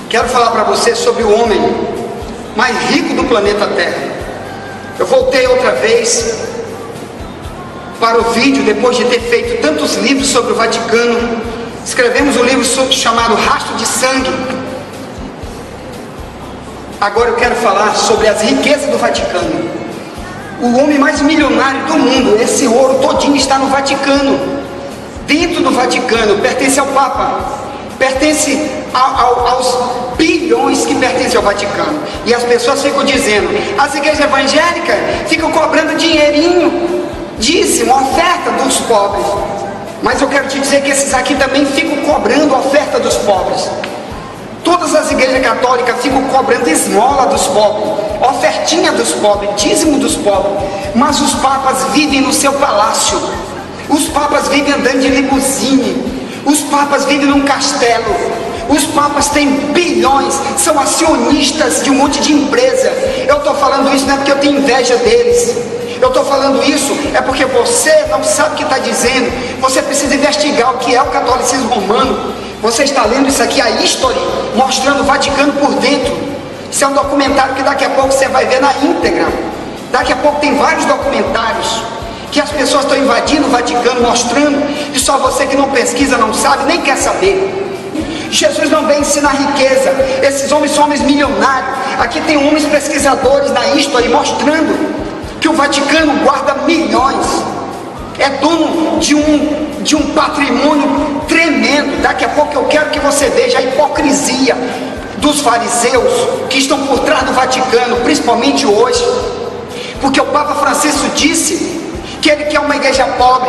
Quero falar para você sobre o homem mais rico do planeta Terra. Eu voltei outra vez para o vídeo, depois de ter feito tantos livros sobre o Vaticano. Escrevemos um livro chamado Rastro de Sangue. Agora eu quero falar sobre as riquezas do Vaticano. O homem mais milionário do mundo, esse ouro todinho está no Vaticano. Dentro do Vaticano, pertence ao Papa, pertence aos bilhões que pertencem ao Vaticano. E as pessoas ficam dizendo, as igrejas evangélicas ficam cobrando dinheirinho, dízimo, oferta dos pobres. Mas eu quero te dizer que esses aqui também ficam cobrando a oferta dos pobres. Todas as igrejas católicas ficam cobrando esmola dos pobres, ofertinha dos pobres, dízimo dos pobres. Mas os papas vivem no seu palácio. Os papas vivem andando de limusine. Os papas vivem num castelo. Os papas têm bilhões, são acionistas de um monte de empresa. Eu estou falando isso não é porque eu tenho inveja deles. Eu estou falando isso é porque você não sabe o que está dizendo. Você precisa investigar o que é o catolicismo romano. Você está lendo isso aqui, a History, mostrando o Vaticano por dentro. Isso é um documentário que daqui a pouco você vai ver na íntegra. Daqui a pouco tem vários documentários que as pessoas estão invadindo o Vaticano, mostrando, e só você que não pesquisa, não sabe, nem quer saber. Jesus não vem ensinar riqueza. Esses homens são homens milionários. Aqui tem homens pesquisadores na History mostrando que o Vaticano guarda milhões, é dono de um patrimônio tremendo. Daqui a pouco eu quero que você veja a hipocrisia dos fariseus que estão por trás do Vaticano, principalmente hoje, porque o Papa Francisco disse que ele quer uma igreja pobre.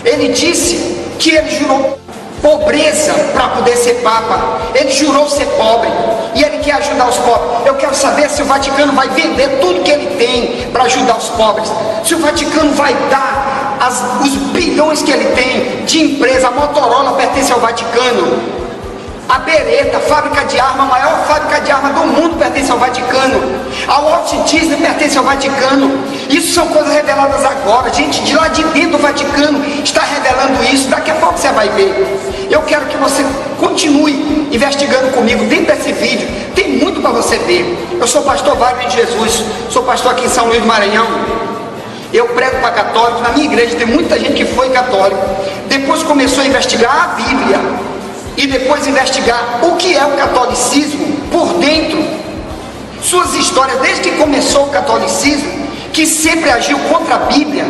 Ele disse que ele jurou pobreza para poder ser Papa. Ele jurou ser pobre e ele quer ajudar os pobres. Eu quero saber se o Vaticano vai vender tudo que ele tem para ajudar os pobres, se o Vaticano vai dar os bilhões que ele tem de empresa. A Motorola pertence ao Vaticano. A Beretta, fábrica de arma, a maior fábrica de arma do mundo, pertence ao Vaticano. A Walt Disney pertence ao Vaticano. Isso são coisas reveladas agora. Gente de lá de dentro do Vaticano está revelando isso. Daqui a pouco você vai ver. Eu quero que você continue investigando comigo dentro desse vídeo. Tem muito para você ver. Eu sou o pastor Wagner de Jesus. Sou pastor aqui em São Luís do Maranhão. Eu prego para católicos. Na minha igreja tem muita gente que foi católico. Depois começou a investigar a Bíblia. E depois investigar o que é o catolicismo por dentro. Suas histórias, desde que começou o catolicismo, que sempre agiu contra a Bíblia,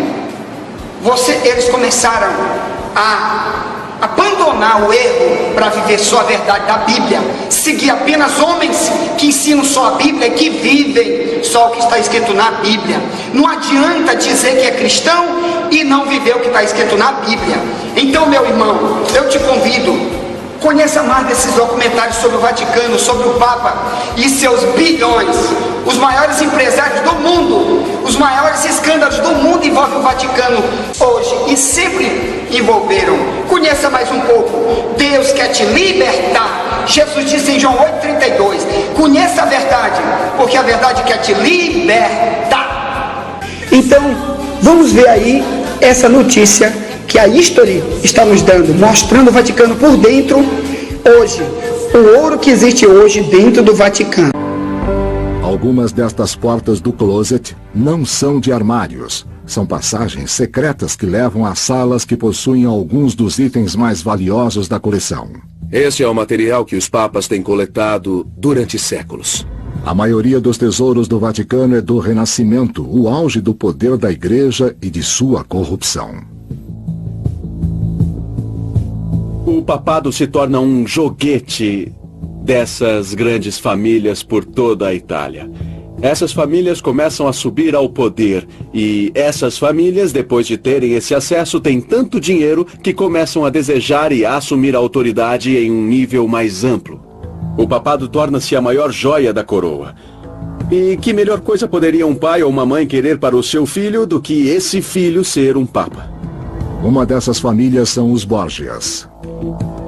eles começaram a abandonar o erro para viver só a verdade da Bíblia, seguir apenas homens que ensinam só a Bíblia e que vivem só o que está escrito na Bíblia. Não adianta dizer que é cristão e não viver o que está escrito na Bíblia. Então, meu irmão, eu te convido, conheça mais desses documentários sobre o Vaticano, sobre o Papa e seus bilhões. Os maiores empresários do mundo, os maiores escândalos do mundo envolvem o Vaticano hoje e sempre envolveram. Conheça mais um pouco. Deus quer te libertar. Jesus disse em João 8,32: conheça a verdade, porque a verdade quer te libertar. Então, vamos ver aí essa notícia que a History está nos dando, mostrando o Vaticano por dentro hoje, o ouro que existe hoje dentro do Vaticano. Algumas destas portas do closet não são de armários, são passagens secretas que levam a salas que possuem alguns dos itens mais valiosos da coleção. Esse é o material que os papas têm coletado durante séculos. A maioria dos tesouros do Vaticano é do Renascimento, o auge do poder da Igreja e de sua corrupção. O papado se torna um joguete dessas grandes famílias por toda a Itália. Essas famílias começam a subir ao poder e essas famílias, depois de terem esse acesso, têm tanto dinheiro que começam a desejar e a assumir a autoridade em um nível mais amplo. O papado torna-se a maior joia da coroa. E que melhor coisa poderia um pai ou uma mãe querer para o seu filho do que esse filho ser um papa? Uma dessas famílias são os Borgias.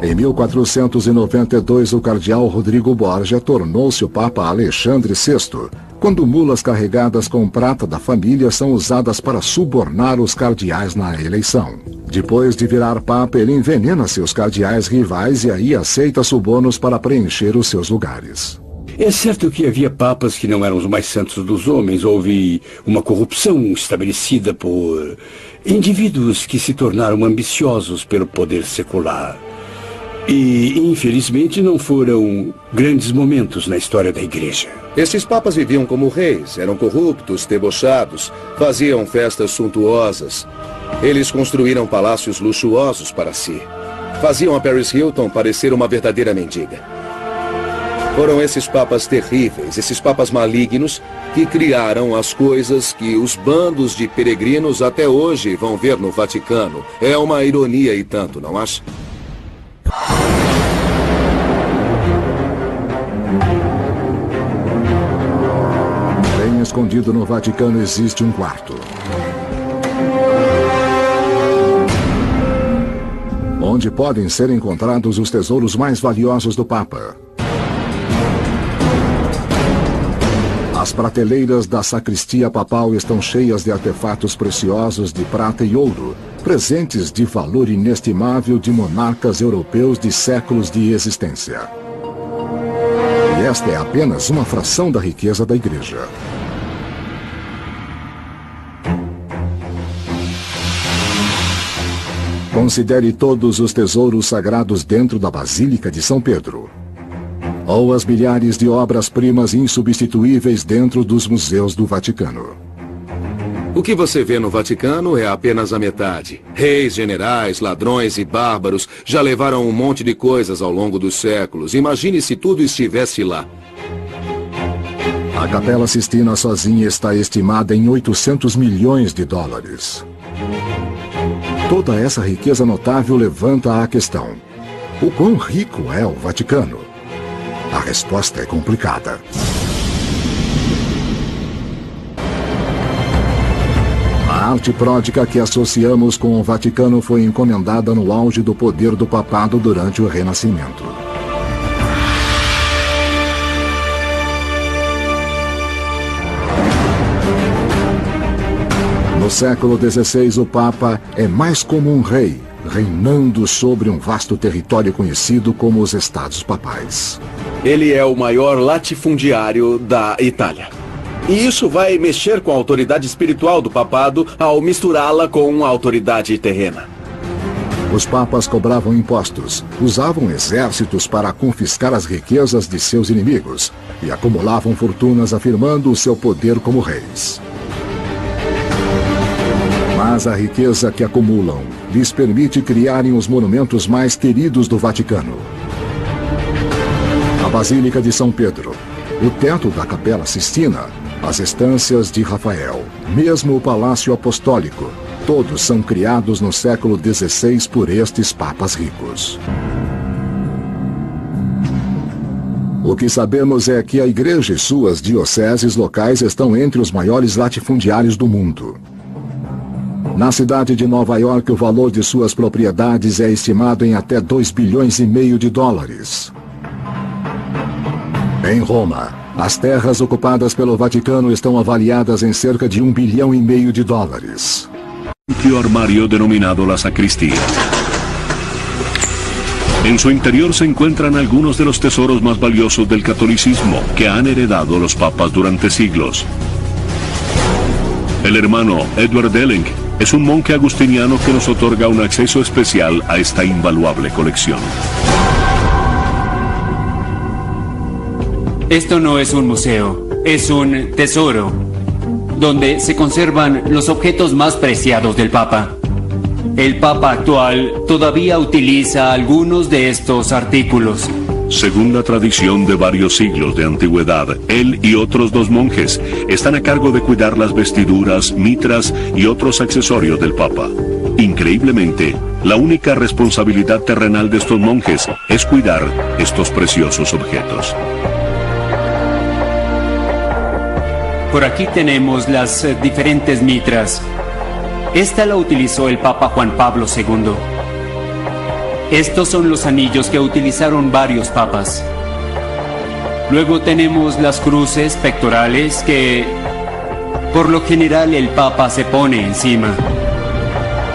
Em 1492, o cardeal Rodrigo Borgia tornou-se o Papa Alexandre VI, quando mulas carregadas com prata da família são usadas para subornar os cardeais na eleição. Depois de virar papa, ele envenena seus cardeais rivais e aí aceita subornos para preencher os seus lugares. É certo que havia papas que não eram os mais santos dos homens. Houve uma corrupção estabelecida por indivíduos que se tornaram ambiciosos pelo poder secular. E, infelizmente, não foram grandes momentos na história da igreja. Esses papas viviam como reis, eram corruptos, debochados, faziam festas suntuosas. Eles construíram palácios luxuosos para si. Faziam a Paris Hilton parecer uma verdadeira mendiga. Foram esses papas terríveis, esses papas malignos, que criaram as coisas que os bandos de peregrinos até hoje vão ver no Vaticano. É uma ironia e tanto, não acha? Bem escondido no Vaticano existe um quarto, onde podem ser encontrados os tesouros mais valiosos do Papa. As prateleiras da sacristia papal estão cheias de artefatos preciosos de prata e ouro, presentes de valor inestimável de monarcas europeus de séculos de existência. E esta é apenas uma fração da riqueza da igreja. Considere todos os tesouros sagrados dentro da Basílica de São Pedro, ou as milhares de obras-primas insubstituíveis dentro dos museus do Vaticano. O que você vê no Vaticano é apenas a metade. Reis, generais, ladrões e bárbaros já levaram um monte de coisas ao longo dos séculos. Imagine se tudo estivesse lá. A Capela Sistina sozinha está estimada em 800 milhões de dólares. Toda essa riqueza notável levanta a questão: o quão rico é o Vaticano? A resposta é complicada. A arte pródiga que associamos com o Vaticano foi encomendada no auge do poder do papado durante o Renascimento. No século XVI, o Papa é mais como um rei, reinando sobre um vasto território conhecido como os Estados Papais. Ele é o maior latifundiário da Itália. E isso vai mexer com a autoridade espiritual do papado ao misturá-la com a autoridade terrena. Os papas cobravam impostos, usavam exércitos para confiscar as riquezas de seus inimigos e acumulavam fortunas afirmando o seu poder como reis. Mas a riqueza que acumulam lhes permite criarem os monumentos mais queridos do Vaticano. A Basílica de São Pedro, o teto da Capela Sistina, as estâncias de Rafael, mesmo o Palácio Apostólico, todos são criados no século XVI por estes papas ricos. O que sabemos é que a Igreja e suas dioceses locais estão entre os maiores latifundiários do mundo. Na cidade de Nova York, o valor de suas propriedades é estimado em até 2,5 bilhões de dólares. Em Roma, as terras ocupadas pelo Vaticano estão avaliadas em cerca de 1,5 bilhão de dólares. Amplio armario denominado la sacristía. En su interior se encuentran algunos de los tesoros más valiosos del catolicismo que han heredado los papas durante siglos. El hermano Edward Delling es un monje agustiniano que nos otorga un acceso especial a esta invaluable colección. Esto no es un museo, es un tesoro, donde se conservan los objetos más preciados del Papa. El Papa actual todavía utiliza algunos de estos artículos. Según la tradición de varios siglos de antigüedad, él y otros 2 monjes están a cargo de cuidar las vestiduras, mitras y otros accesorios del Papa. Increíblemente, la única responsabilidad terrenal de estos monjes es cuidar estos preciosos objetos. Por aquí tenemos las diferentes mitras. Esta la utilizó el Papa Juan Pablo II. Estos son los anillos que utilizaron varios papas. Luego tenemos las cruces pectorales que, por lo general, el Papa se pone encima.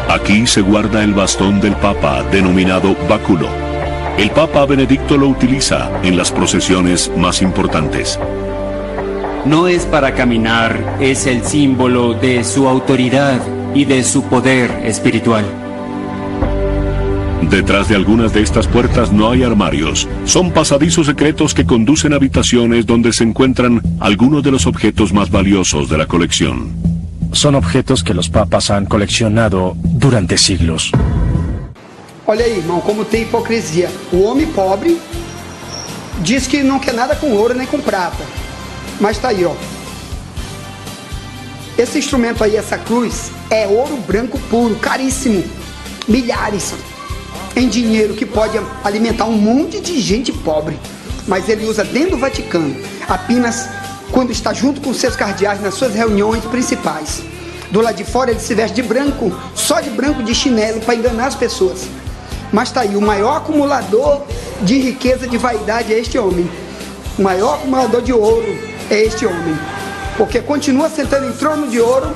Aquí se guarda el bastón del Papa, denominado báculo. El Papa Benedicto lo utiliza en las procesiones más importantes. No es para caminar, es el símbolo de su autoridad y de su poder espiritual. Detrás de algunas de estas puertas no hay armarios. Son pasadizos secretos que conducen a habitaciones donde se encuentran algunos de los objetos más valiosos de la colección. Son objetos que los papas han coleccionado durante siglos. Olha aí, irmão, como tem hipocrisia. O homem pobre diz que não quer nada com ouro nem com prata. Mas tá aí, ó. Esse instrumento aí, essa cruz, é ouro branco puro, caríssimo. Milhares em dinheiro que pode alimentar um monte de gente pobre. Mas ele usa dentro do Vaticano, apenas quando está junto com seus cardeais nas suas reuniões principais. Do lado de fora ele se veste de branco, só de branco, de chinelo, para enganar as pessoas. Mas tá aí, o maior acumulador de riqueza, de vaidade é este homem. O maior acumulador de ouro é este homem. Porque continua sentando em trono de ouro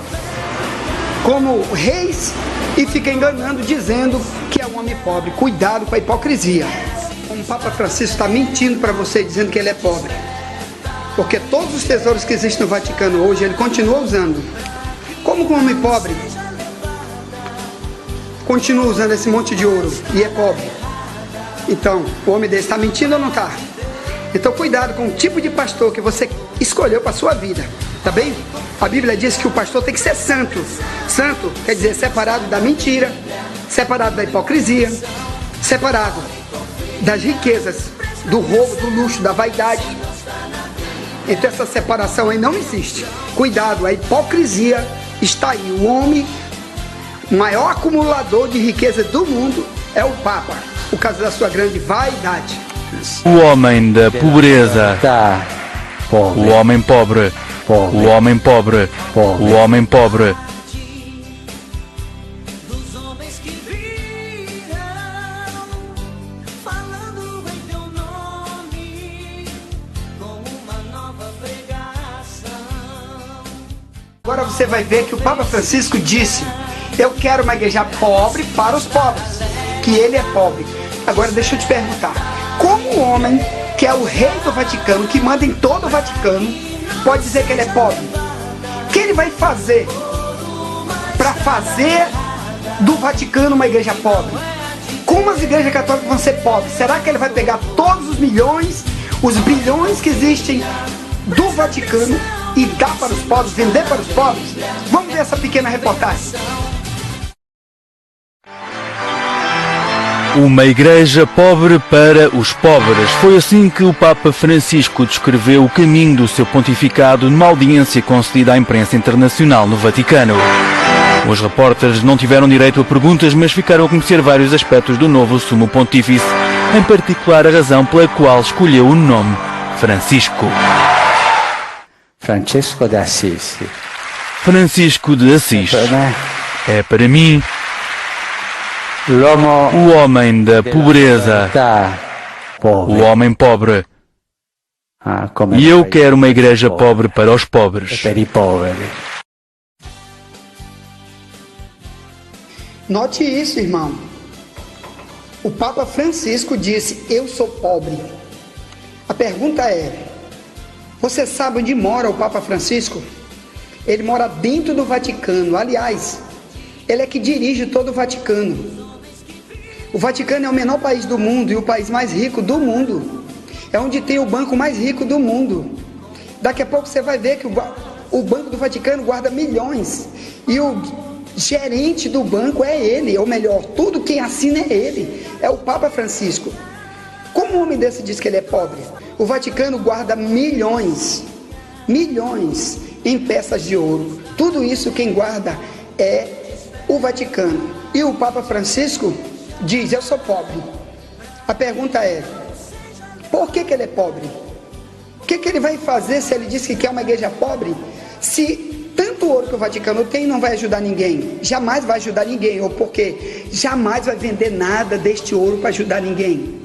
como reis e fica enganando, dizendo que é um homem pobre. Cuidado com a hipocrisia. O Papa Francisco está mentindo para você, dizendo que ele é pobre. Porque todos os tesouros que existem no Vaticano hoje, ele continua usando. Como um homem pobre continua usando esse monte de ouro e é pobre? Então, o homem desse está mentindo ou não está? Então, cuidado com o tipo de pastor que você escolheu para a sua vida, tá bem? A Bíblia diz que o pastor tem que ser santo. Santo quer dizer separado da mentira, separado da hipocrisia, separado das riquezas, do roubo, do luxo, da vaidade. Então essa separação aí não existe. Cuidado, a hipocrisia está aí. O homem, o maior acumulador de riqueza do mundo é o Papa, por causa da sua grande vaidade. O homem da pobreza, o homem pobre, o homem pobre, o homem pobre. Agora você vai ver que o Papa Francisco disse: eu quero uma igreja pobre para os pobres, que ele é pobre. Agora deixa eu te perguntar, como um homem que é o rei do Vaticano, que manda em todo o Vaticano, pode dizer que ele é pobre? O que ele vai fazer para fazer do Vaticano uma igreja pobre? Como as igrejas católicas vão ser pobres? Será que ele vai pegar todos os milhões, os bilhões que existem do Vaticano e dar para os pobres, vender para os pobres? Vamos ver essa pequena reportagem. Uma igreja pobre para os pobres. Foi assim que o Papa Francisco descreveu o caminho do seu pontificado numa audiência concedida à imprensa internacional no Vaticano. Os repórteres não tiveram direito a perguntas, mas ficaram a conhecer vários aspectos do novo Sumo Pontífice, em particular a razão pela qual escolheu o nome Francisco. Francesco de Assis. Francisco de Assis é para mim o homem da pobreza, o homem pobre. E eu quero uma igreja pobre para os pobres. Note isso, irmão. O Papa Francisco disse: eu sou pobre. A pergunta é: você sabe onde mora o Papa Francisco? Ele mora dentro do Vaticano. Aliás, ele é que dirige todo o Vaticano. O Vaticano é o menor país do mundo e o país mais rico do mundo. É onde tem o banco mais rico do mundo. Daqui a pouco você vai ver que o Banco do Vaticano guarda milhões. E o gerente do banco é ele, ou melhor, tudo quem assina é ele. É o Papa Francisco. Como um homem desse diz que ele é pobre? O Vaticano guarda milhões em peças de ouro. Tudo isso quem guarda é o Vaticano. E o Papa Francisco diz: eu sou pobre. A pergunta é: por que ele é pobre? O que ele vai fazer se ele diz que quer uma igreja pobre? Se tanto ouro que o Vaticano tem não vai ajudar ninguém, jamais vai ajudar ninguém, ou porque jamais vai vender nada deste ouro para ajudar ninguém.